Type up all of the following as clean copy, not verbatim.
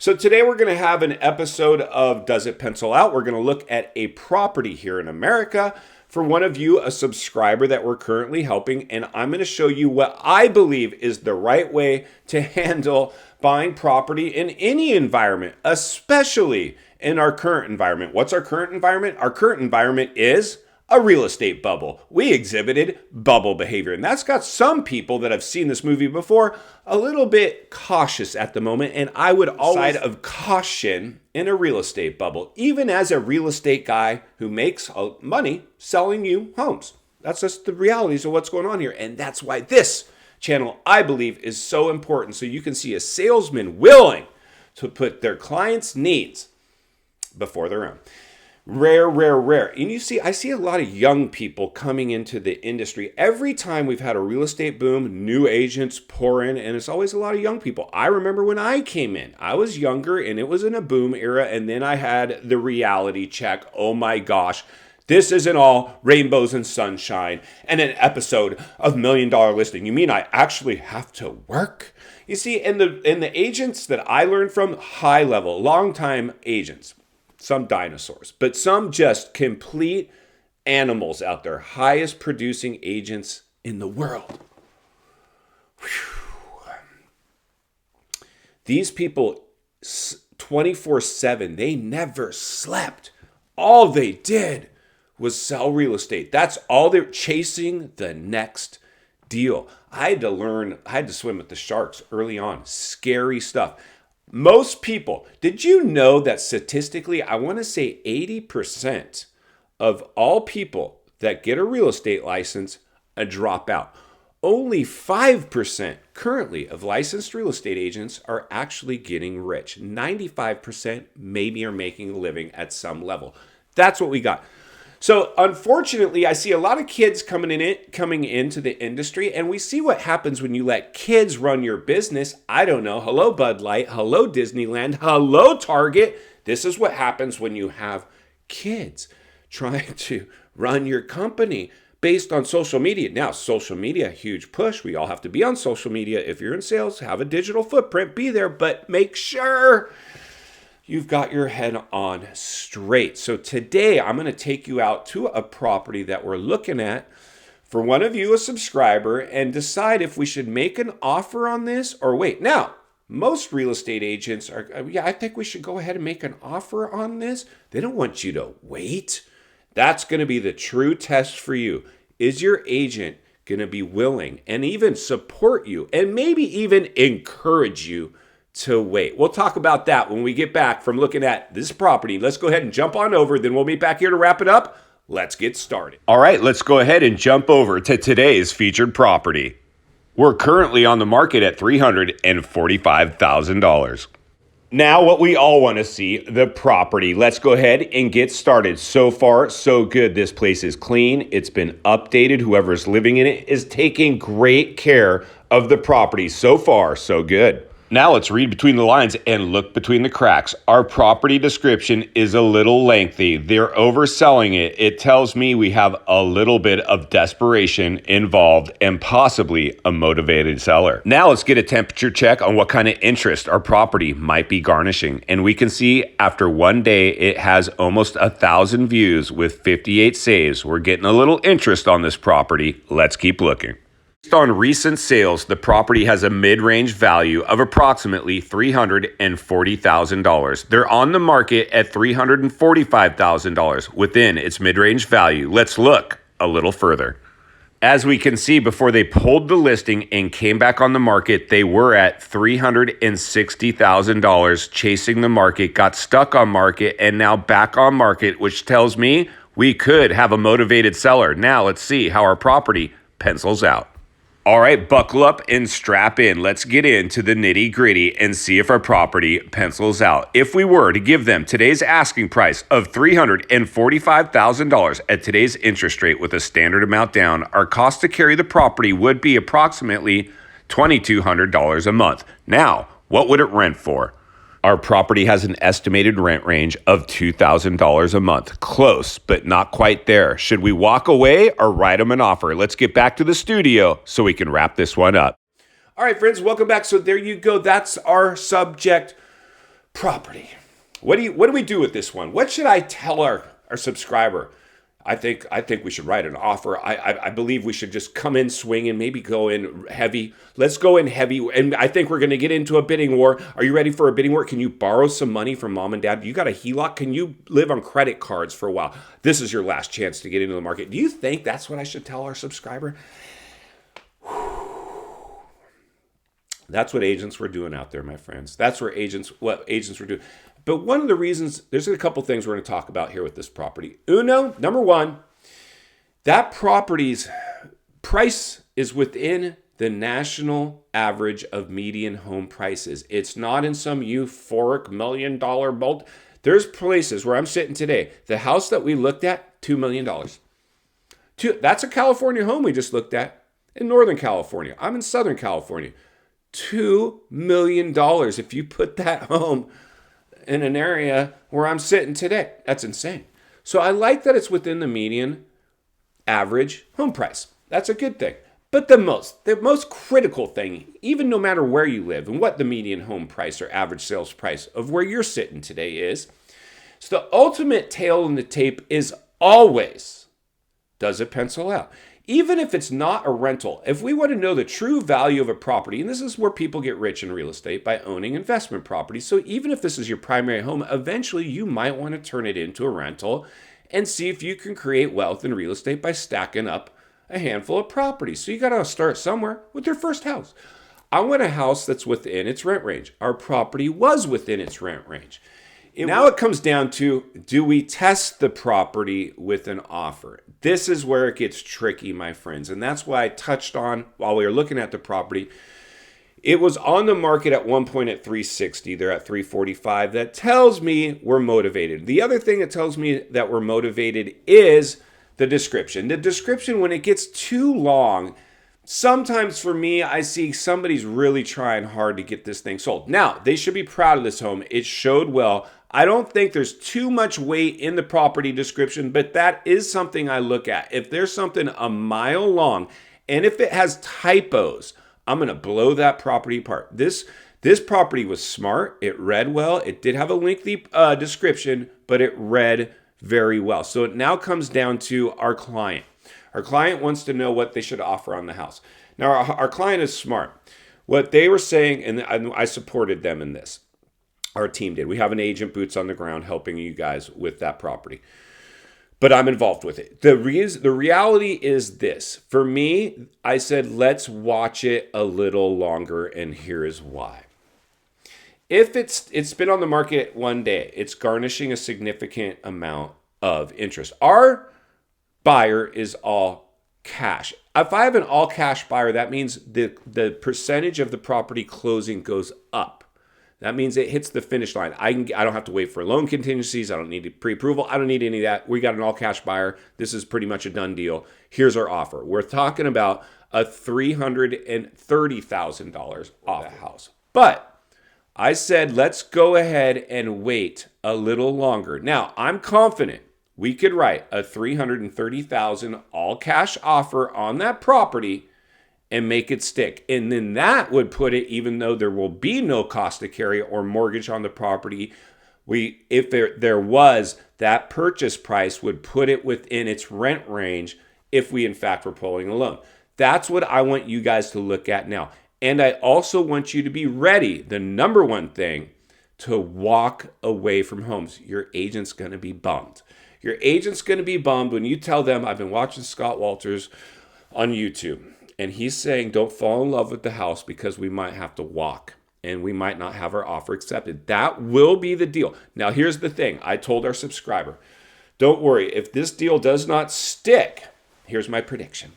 So today we're going to have an episode of Does It Pencil Out? We're going to look at a property here in America for one of you, a subscriber that we're currently helping, and I'm going to show you what I believe is the right way to handle buying property in any environment, especially in our current environment. What's our current environment? Our current environment is a real estate bubble. We exhibited bubble behavior, and that's got some people that have seen this movie before a little bit cautious at the moment, and I would always side of caution in a real estate bubble, even as a real estate guy who makes money selling you homes. That's just the realities of what's going on here, and that's why this channel, I believe, is so important, so you can see a salesman willing to put their clients' needs before their own. Rare. And I see a lot of young people coming into the industry. Every time we've had a real estate boom, new agents pour in, and it's always a lot of young people. I remember when I came in, I was younger and it was in a boom era, and then I had the reality check. Oh my gosh, this isn't all rainbows and sunshine and an episode of $1 Million Listing. You mean I actually have to work? You see, and the agents that I learned from, high level, long-time agents, some dinosaurs, but some just complete animals out there, highest producing agents in the world. Whew. These people 24/7, they never slept. All they did was sell real estate. That's all they're chasing, the next deal. I had to swim with the sharks early on. Scary stuff. Most people, did you know that statistically, I want to say 80% of all people that get a real estate license drop out. Only 5% currently of licensed real estate agents are actually getting rich. 95% maybe are making a living at some level. That's what we got. So unfortunately, I see a lot of kids coming into the industry, and we see what happens when you let kids run your business. I don't know. Hello, Bud Light. Hello, Disneyland. Hello, Target. This is what happens when you have kids trying to run your company based on social media. Now, social media, huge push. We all have to be on social media. If you're in sales, have a digital footprint, be there, but make sure you've got your head on straight. So today I'm going to take you out to a property that we're looking at for one of you, a subscriber, and decide if we should make an offer on this or wait. Now, most real estate agents are, I think we should go ahead and make an offer on this. They don't want you to wait. That's going to be the true test for you. Is your agent going to be willing and even support you and maybe even encourage you to wait? We'll talk about that when we get back from looking at this property. Let's go ahead and jump on over. Then we'll meet back here to wrap it up. Let's get started. All right, let's go ahead and jump over to today's featured property. We're currently on the market at $345,000. Now, what we all want to see, the property. Let's go ahead and get started. So far, so good. This place is clean. It's been updated. Whoever's living in it is taking great care of the property. So far, so good. Now let's read between the lines and look between the cracks. Our property description is a little lengthy. They're overselling it. It tells me we have a little bit of desperation involved and possibly a motivated seller. Now let's get a temperature check on what kind of interest our property might be garnishing. And we can see after one day, it has almost 1,000 views with 58 saves. We're getting a little interest on this property. Let's keep looking. Based on recent sales, the property has a mid-range value of approximately $340,000. They're on the market at $345,000 within its mid-range value. Let's look a little further. As we can see, before they pulled the listing and came back on the market, they were at $360,000 chasing the market, got stuck on market, and now back on market, which tells me we could have a motivated seller. Now let's see how our property pencils out. All right, buckle up and strap in. Let's get into the nitty gritty and see if our property pencils out. If we were to give them today's asking price of $345,000 at today's interest rate with a standard amount down, our cost to carry the property would be approximately $2,200 a month. Now, what would it rent for? Our property has an estimated rent range of $2,000 a month. Close, but not quite there. Should we walk away or write them an offer? Let's get back to the studio so we can wrap this one up. All right, friends, welcome back. So there you go. That's our subject property. What do we do with this one? What should I tell our subscriber? I think we should write an offer. I believe we should just come in swinging, maybe go in heavy. Let's go in heavy, and I think we're going to get into a bidding war. Are you ready for a bidding war? Can you borrow some money from mom and dad? You got a HELOC? Can you live on credit cards for a while? This is your last chance to get into the market. Do you think that's what I should tell our subscriber? That's what agents were doing out there, my friends. That's what agents were doing. But one of the reasons, there's a couple things we're going to talk about here with this property. Number one, that property's price is within the national average of median home prices. It's not in some euphoric $1 million bolt. There's places where I'm sitting today. The house that we looked at, $2 million. That's a California home we just looked at in Northern California. I'm in Southern California. $2 million if you put that home in an area where I'm sitting today. That's insane. So I like that it's within the median average home price. That's a good thing. But the most critical thing, even no matter where you live and what the median home price or average sales price of where you're sitting today is, so the ultimate tail in the tape is always, does it pencil out? Even if it's not a rental, if we want to know the true value of a property, and this is where people get rich in real estate by owning investment properties. So even if this is your primary home, eventually you might want to turn it into a rental and see if you can create wealth in real estate by stacking up a handful of properties. So you got to start somewhere with your first house. I want a house that's within its rent range. Our property was within its rent range. Now it comes down to, do we test the property with an offer? This is where it gets tricky, my friends. And that's why I touched on, while we were looking at the property, it was on the market at one point at 360. They're at 345. That tells me we're motivated. The other thing that tells me that we're motivated is the description. The description, when it gets too long, sometimes for me, I see somebody's really trying hard to get this thing sold. Now, they should be proud of this home. It showed well. I don't think there's too much weight in the property description, but that is something I look at. If there's something a mile long, and if it has typos, I'm going to blow that property apart. This property was smart. It read well. It did have a lengthy description, but it read very well. So it now comes down to our client. Our client wants to know what they should offer on the house. Now, our client is smart. What they were saying, and I supported them in this. Our team did. We have an agent, boots on the ground, helping you guys with that property. But I'm involved with it. The reality is this. For me, I said, let's watch it a little longer, and here is why. If it's been on the market one day, it's garnishing a significant amount of interest. Our buyer is all cash. If I have an all cash buyer, that means the percentage of the property closing goes up. That means it hits the finish line. I don't have to wait for loan contingencies. I don't need pre-approval. I don't need any of that. We got an all cash buyer. This is pretty much a done deal. Here's our offer. We're talking about a $330,000 off the house. But I said, let's go ahead and wait a little longer. Now, I'm confident we could write a $330,000 all cash offer on that property and make it stick. And then that would put it, even though there will be no cost to carry or mortgage on the property, if there was, that purchase price would put it within its rent range if we in fact were pulling a loan. That's what I want you guys to look at now. And I also want you to be ready. The number one thing, to walk away from homes. Your agent's going to be bummed. Your agent's going to be bummed when you tell them, I've been watching Scott Walters on YouTube, and he's saying, don't fall in love with the house because we might have to walk and we might not have our offer accepted. That will be the deal. Now, here's the thing. I told our subscriber, don't worry. If this deal does not stick, here's my prediction.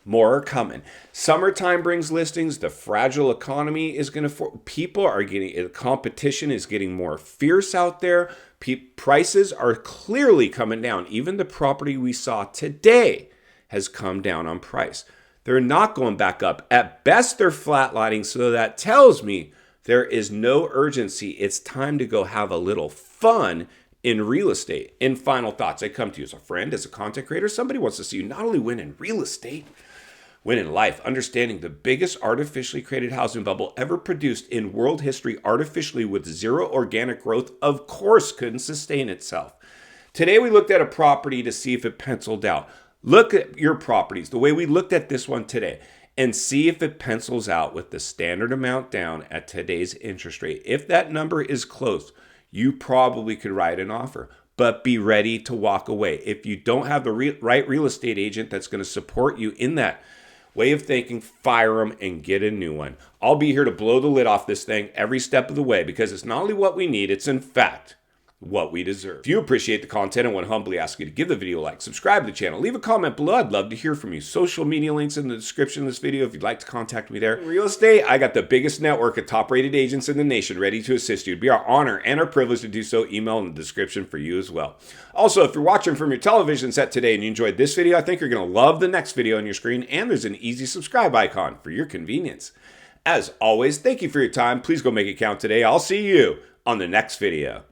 More are coming. Summertime brings listings. The fragile economy is going to, people are getting, competition is getting more fierce out there. Prices are clearly coming down. Even the property we saw today has come down on price. They're not going back up. At best, they're flatlining. So that tells me there is no urgency. It's time to go have a little fun in real estate. In final thoughts, I come to you as a friend, as a content creator. Somebody wants to see you not only win in real estate, Win in life, understanding the biggest artificially created housing bubble ever produced in world history artificially with zero organic growth, of course, couldn't sustain itself. Today we looked at a property to see if it penciled out. Look at your properties, the way we looked at this one today, and see if it pencils out with the standard amount down at today's interest rate. If that number is close, you probably could write an offer, but be ready to walk away. If you don't have the right real estate agent that's going to support you in that way of thinking, fire them and get a new one. I'll be here to blow the lid off this thing every step of the way because it's not only what we need, it's in fact what we deserve. If you appreciate the content, I want to humbly ask you to give the video a like, subscribe to the channel, leave a comment below. I'd love to hear from you. Social media links in the description of this video if you'd like to contact me there. In real estate, I got the biggest network of top-rated agents in the nation ready to assist you. It'd be our honor and our privilege to do so. Email in the description for you as well. Also, if you're watching from your television set today and you enjoyed this video, I think you're going to love the next video on your screen, and there's an easy subscribe icon for your convenience. As always, thank you for your time. Please go make it count today. I'll see you on the next video.